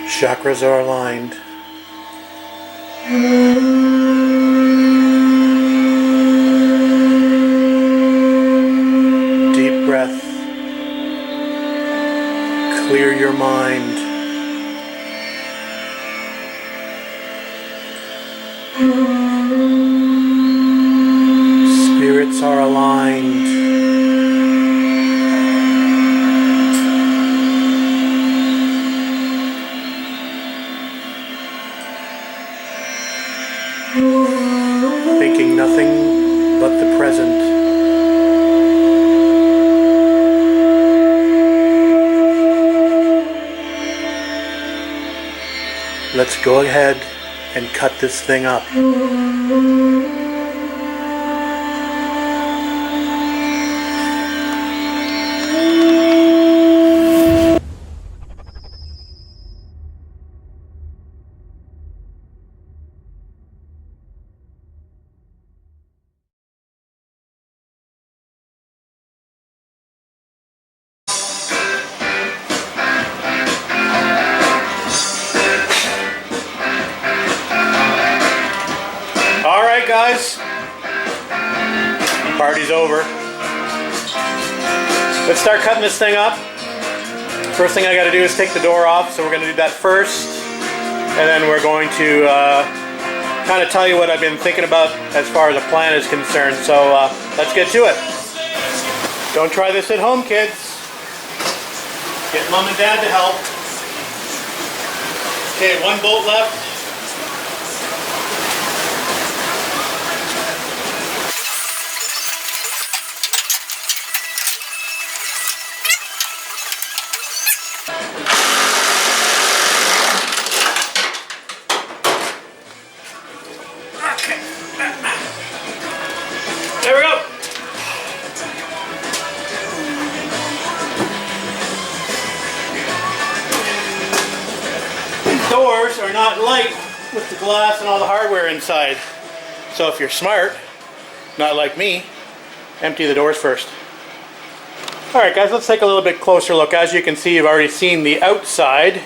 Chakras are aligned. Deep breath. Clear your mind. Spirits are aligned. Thinking nothing but the present. Let's go ahead and cut this thing up. Alright guys, party's over. Let's start cutting this thing up. First thing I got to do is take the door off, so we're going to do that first. And then we're going to kind of tell you what I've been thinking about as far as a plan is concerned. So let's get to it. Don't try this at home, kids. Get mom and dad to help. Okay, one bolt left. There we go. These doors are not light with the glass and all the hardware inside. So if you're smart, not like me, empty the doors first. Alright guys, let's take a little bit closer look. As you can see, you've already seen the outside,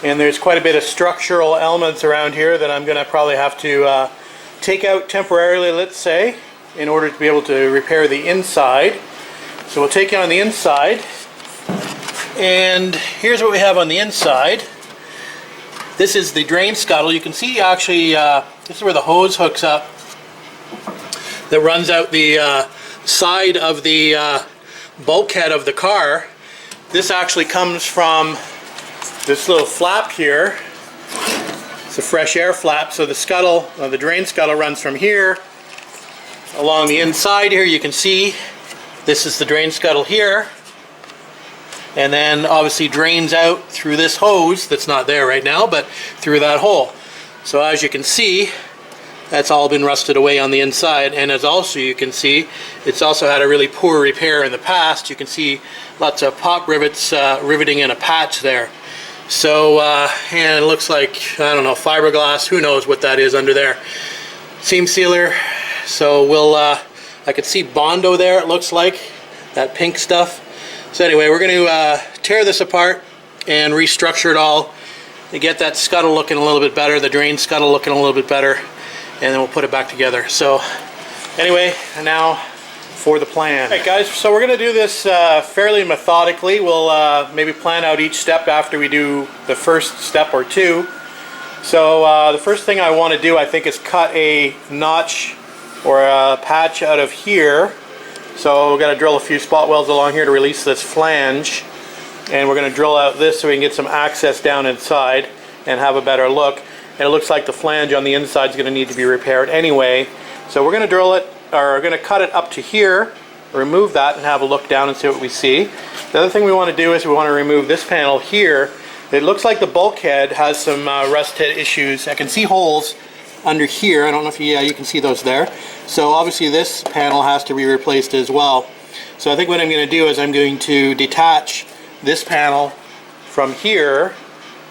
and there's quite a bit of structural elements around here that I'm going to probably have to take out temporarily, let's say, in order to be able to repair the inside. So we'll take it on the inside, and here's what we have on the inside. This is the drain scuttle. You can see actually this is where the hose hooks up that runs out the side of the bulkhead of the car. This actually comes from this little flap here. It's a fresh air flap, so the scuttle, the drain scuttle runs from here along the inside here. You can see this is the drain scuttle here, and then obviously drains out through this hose that's not there right now, but through that hole. So as you can see, that's all been rusted away on the inside, and as also you can see, it's also had a really poor repair in the past. You can see lots of pop rivets riveting in a patch there. So and it looks like, I don't know, fiberglass, who knows what that is under there. Seam sealer. So we'll I could see Bondo there, it looks like, that pink stuff. So anyway, we're going to tear this apart and restructure it all to get that scuttle looking a little bit better, the drain scuttle looking a little bit better, and then we'll put it back together. So anyway, now for the plan. Alright guys, so we're going to do this fairly methodically. We'll maybe plan out each step after we do the first step or two. So the first thing I want to do, I think, is cut a notch or a patch out of here. So we're going to drill a few spot welds along here to release this flange, and we're going to drill out this so we can get some access down inside and have a better look. And it looks like the flange on the inside is going to need to be repaired anyway. So we're going to drill it, or we're going to cut it up to here, remove that, and have a look down and see what we see. The other thing we want to do is we want to remove this panel here. It looks like the bulkhead has some rust head issues. I can see holes under here. I don't know if you can see those there. So obviously this panel has to be replaced as well. So I think what I'm going to do is I'm going to detach this panel from here,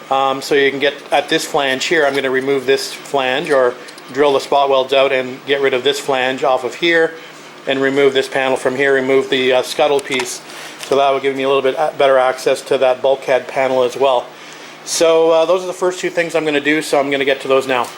so you can get at this flange here. I'm going to remove this flange, or drill the spot welds out and get rid of this flange off of here, and remove this panel from here, remove the scuttle piece. So that will give me a little bit better access to that bulkhead panel as well. So those are the first two things I'm going to do, so I'm going to get to those now.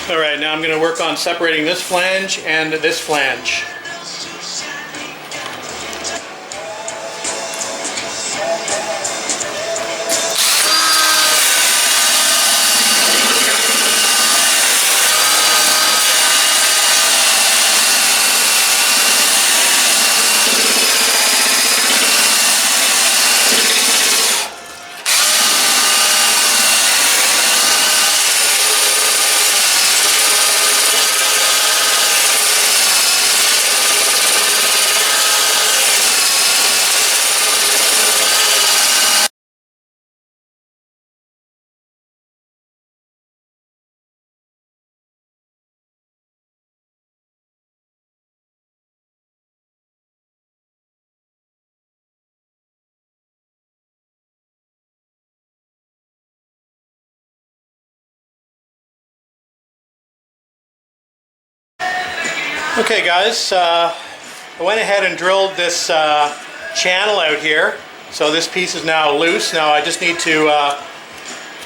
Alright, now I'm going to work on separating this flange and this flange. Okay guys, I went ahead and drilled this channel out here. So this piece is now loose. Now I just need to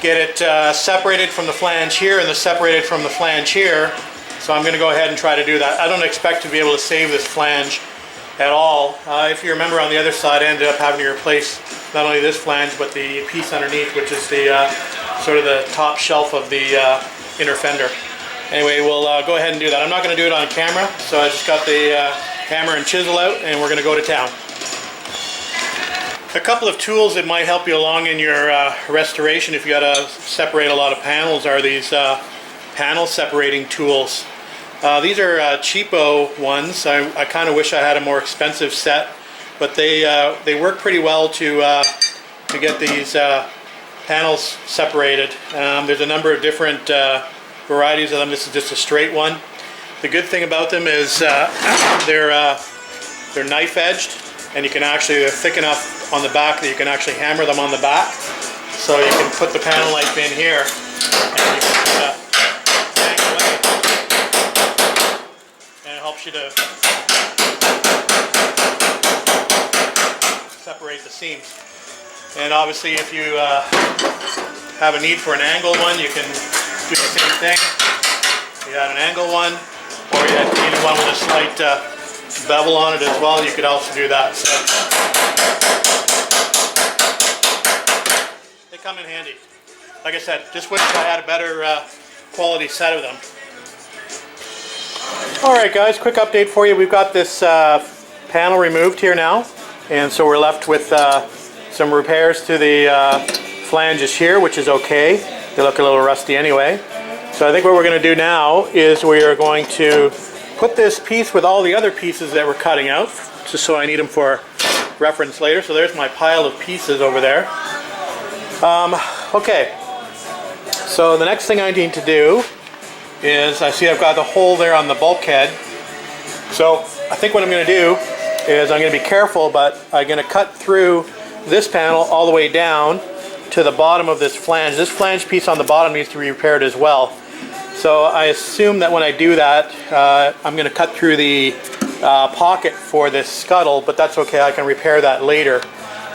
get it separated from the flange here and separated from the flange here. So I'm going to go ahead and try to do that. I don't expect to be able to save this flange at all. If you remember, on the other side I ended up having to replace not only this flange but the piece underneath, which is the sort of the top shelf of the inner fender. Anyway, we'll go ahead and do that. I'm not going to do it on camera, so I just got the hammer and chisel out and we're going to go to town. A couple of tools that might help you along in your restoration if you got to separate a lot of panels are these panel separating tools. These are cheapo ones. I kind of wish I had a more expensive set, but they work pretty well to get these panels separated. There's a number of different varieties of them. This is just a straight one. The good thing about them is they're knife edged, and you can actually, they're thick enough on the back that you can actually hammer them on the back. So you can put the panel knife in here and you can bang away, and it helps you to separate the seams. And obviously if you have a need for an angled one, you can do the same thing. You got an angled one, or you need one with a slight bevel on it as well, you could also do that. So they come in handy. Like I said, just wish I had a better quality set of them. Alright guys, quick update for you. We've got this panel removed here now, and so we're left with some repairs to the flanges here, which is okay. They look a little rusty anyway. So I think what we're going to do now is we are going to put this piece with all the other pieces that we're cutting out, just so I need them for reference later. So there's my pile of pieces over there. Okay, so the next thing I need to do is, I see I've got the hole there on the bulkhead. So I think what I'm going to do is I'm going to be careful, but I'm going to cut through this panel all the way down to the bottom of this flange. This flange piece on the bottom needs to be repaired as well. So I assume that when I do that, I'm going to cut through the pocket for this scuttle, but that's okay, I can repair that later.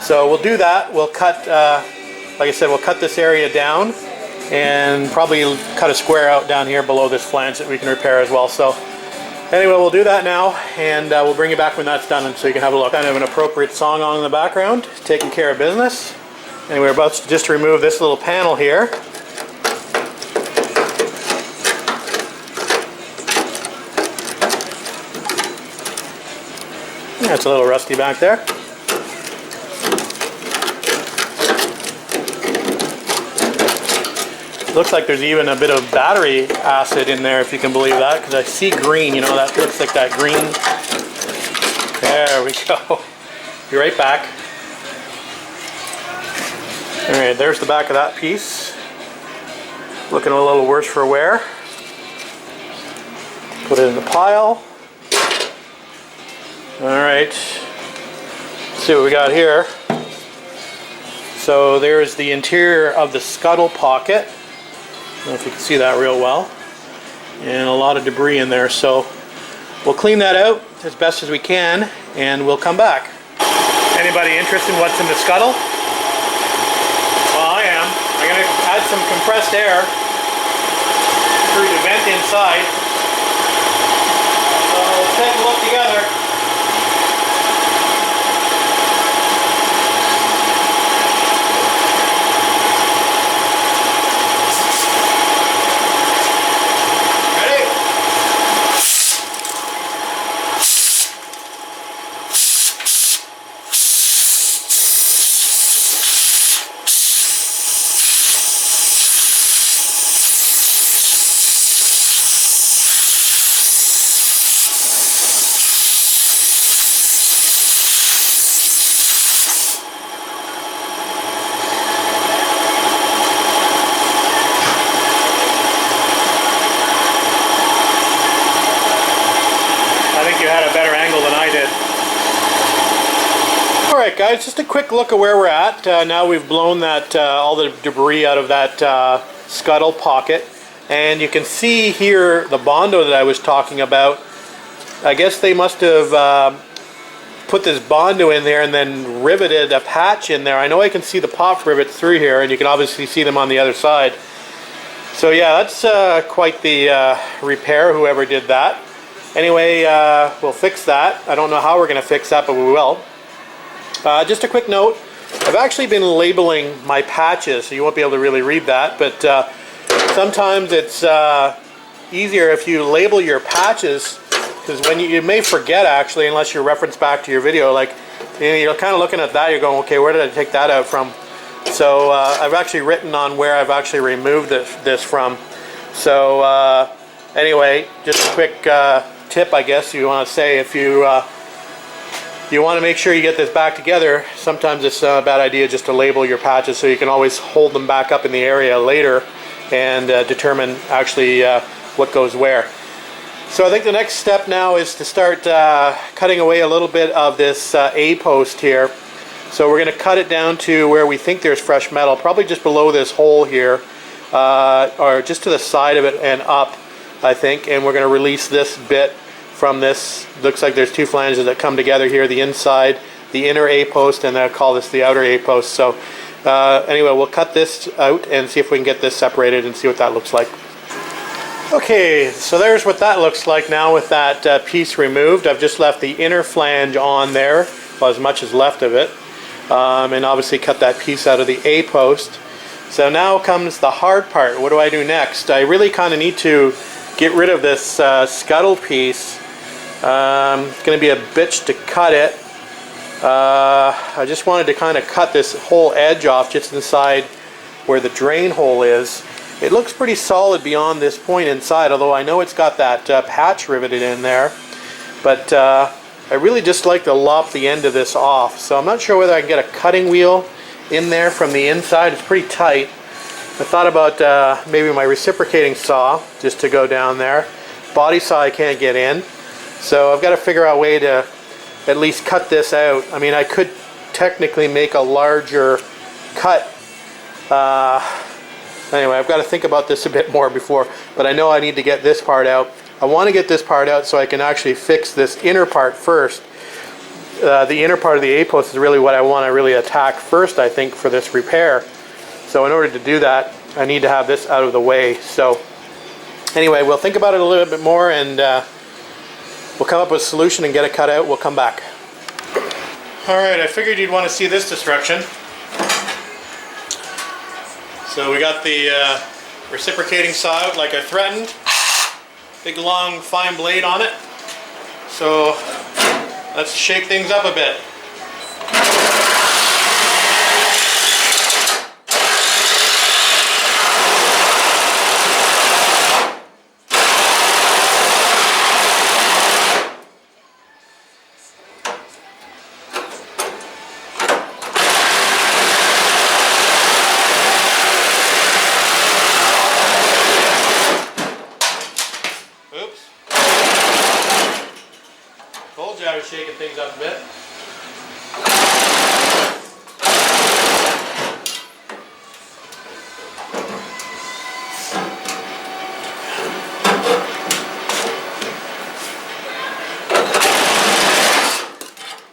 So we'll do that. We'll cut, like I said, we'll cut this area down and probably cut a square out down here below this flange that we can repair as well. So anyway, we'll do that now, and we'll bring you back when that's done, and so you can have a look. Kind of an appropriate song on in the background, taking care of business. Anyway, we're about to just remove this little panel here. Yeah, it's a little rusty back there. Looks like there's even a bit of battery acid in there, if you can believe that, because I see green, you know, that looks like that green. There we go. Be right back. Alright, there's the back of that piece. Looking a little worse for wear. Put it in the pile. Alright, let's see what we got here. So there's the interior of the scuttle pocket. I don't know if you can see that real well. And a lot of debris in there, so we'll clean that out as best as we can, and we'll come back. Anybody interested in what's in the scuttle? Well, I am. I'm going to add some compressed air through the vent inside. So let's take a look together. Alright guys, just a quick look at where we're at. Now we've blown that all the debris out of that scuttle pocket, and you can see here the Bondo that I was talking about. I guess they must have put this Bondo in there and then riveted a patch in there. I know I can see the pop rivets through here, and you can obviously see them on the other side. So yeah, that's quite the repair, whoever did that. Anyway, we'll fix that. I don't know how we're going to fix that, but we will. Just a quick note, I've actually been labeling my patches, so you won't be able to really read that, but sometimes it's easier if you label your patches, because when you may forget actually, unless you reference back to your video, like you're kind of looking at that, you're going, okay, where did I take that out from? So I've actually written on where I've actually removed this from. So anyway, just a quick tip, I guess you want to say, if you want to make sure you get this back together, sometimes it's a bad idea just to label your patches so you can always hold them back up in the area later and determine actually what goes where. So I think the next step now is to start cutting away a little bit of this A-post here. So we're going to cut it down to where we think there's fresh metal, probably just below this hole here, or just to the side of it and up, I think. And we're going to release this bit from this. Looks like there's two flanges that come together here, the inside, the inner A-post, and I'll call this the outer A-post. So anyway, we'll cut this out and see if we can get this separated and see what that looks like. Okay, so there's what that looks like now with that piece removed. I've just left the inner flange on there, well, as much as left of it, and obviously cut that piece out of the A-post. So now comes the hard part. What do I do next? I really kind of need to get rid of this scuttle piece. It's going to be a bitch to cut it. I just wanted to kind of cut this whole edge off just inside where the drain hole is. It looks pretty solid beyond this point inside, although I know it's got that patch riveted in there. But I really just like to lop the end of this off. So I'm not sure whether I can get a cutting wheel in there from the inside. It's pretty tight. I thought about maybe my reciprocating saw just to go down there. Body saw I can't get in. So I've got to figure out a way to at least cut this out. I mean, I could technically make a larger cut. Anyway, I've got to think about this a bit more before, but I know I need to get this part out. I want to get this part out so I can actually fix this inner part first. The inner part of the A-post is really what I want to really attack first, I think, for this repair. So in order to do that, I need to have this out of the way. So anyway, we'll think about it a little bit more, and we'll come up with a solution and get it cut out. We'll come back. Alright, I figured you'd want to see this destruction. So we got the reciprocating saw out like I threatened. Big long fine blade on it. So let's shake things up a bit. I was shaking things up a bit.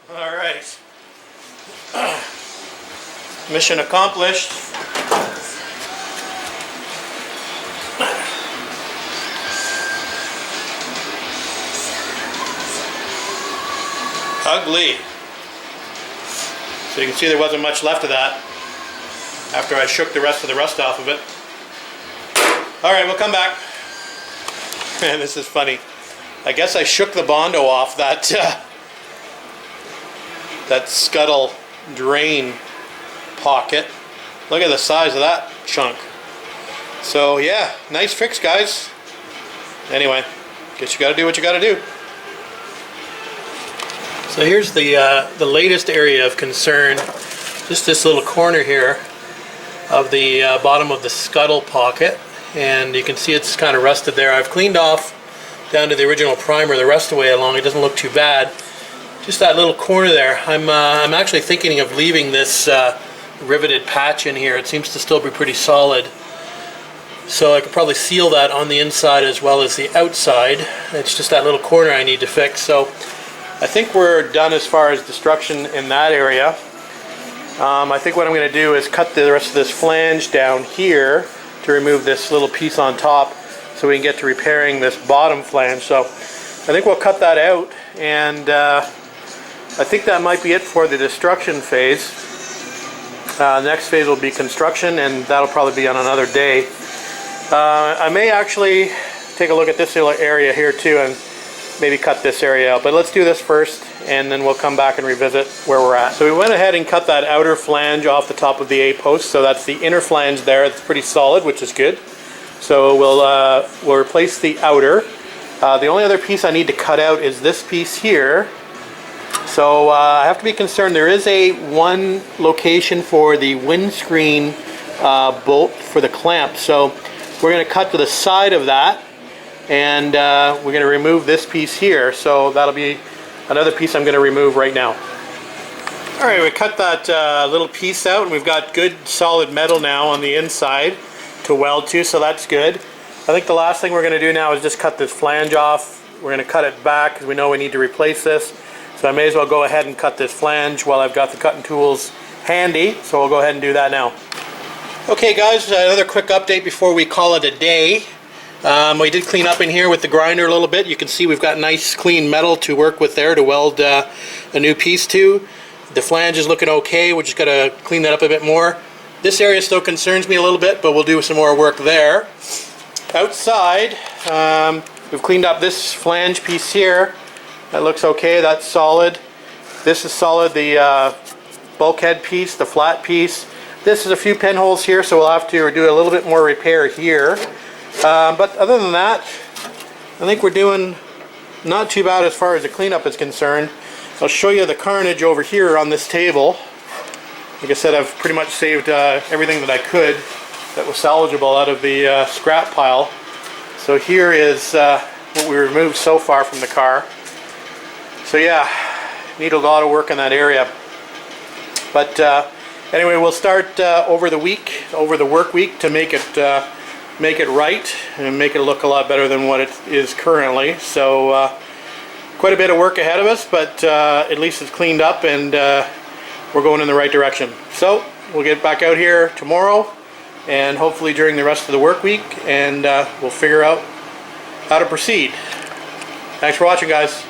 All right. Mission accomplished. Ugly. So you can see there wasn't much left of that after I shook the rest of the rust off of it. Alright, we'll come back. Man, this is funny. I guess I shook the Bondo off that that scuttle drain pocket. Look at the size of that chunk. So yeah, nice fix, guys. Anyway, guess you gotta do what you gotta do. So here's the latest area of concern, just this little corner here of the bottom of the scuttle pocket, and you can see it's kind of rusted there. I've cleaned off down to the original primer the rest of the way along. It doesn't look too bad. Just that little corner there. I'm actually thinking of leaving this riveted patch in here. It seems to still be pretty solid. So I could probably seal that on the inside as well as the outside. It's just that little corner I need to fix. So I think we're done as far as destruction in that area. I think what I'm going to do is cut the rest of this flange down here to remove this little piece on top so we can get to repairing this bottom flange. So I think we'll cut that out, and I think that might be it for the destruction phase. The next phase will be construction, and that'll probably be on another day. I may actually take a look at this little area here too and maybe cut this area out, but let's do this first and then we'll come back and revisit where we're at. So we went ahead and cut that outer flange off the top of the A-post, so that's the inner flange there. It's pretty solid, which is good. So we'll replace the outer. The only other piece I need to cut out is this piece here. So I have to be concerned. There is one location for the windscreen bolt for the clamp. So we're going to cut to the side of that, and we're going to remove this piece here. So that'll be another piece I'm going to remove right now. All right, we cut that little piece out, and we've got good solid metal now on the inside to weld to, so that's good. I think the last thing we're going to do now is just cut this flange off. We're going to cut it back because we know we need to replace this. So I may as well go ahead and cut this flange while I've got the cutting tools handy. So we'll go ahead and do that now. Okay guys, another quick update before we call it a day. We did clean up in here with the grinder a little bit. You can see we've got nice clean metal to work with there to weld a new piece to. The flange is looking okay. We just got to clean that up a bit more. This area still concerns me a little bit, but we'll do some more work there. Outside, we've cleaned up this flange piece here. That looks okay, that's solid. This is solid, the bulkhead piece, the flat piece. This is a few pinholes here, so we'll have to do a little bit more repair here. But other than that, I think we're doing not too bad as far as the cleanup is concerned. I'll show you the carnage over here on this table. Like I said, I've pretty much saved everything that I could that was salvageable out of the scrap pile. So here is what we removed so far from the car. So yeah, need a lot of work in that area. But anyway, we'll start over the work week to make it right and make it look a lot better than what it is currently. So quite a bit of work ahead of us, but at least it's cleaned up and we're going in the right direction. So we'll get back out here tomorrow and hopefully during the rest of the work week, and we'll figure out how to proceed. Thanks for watching, guys.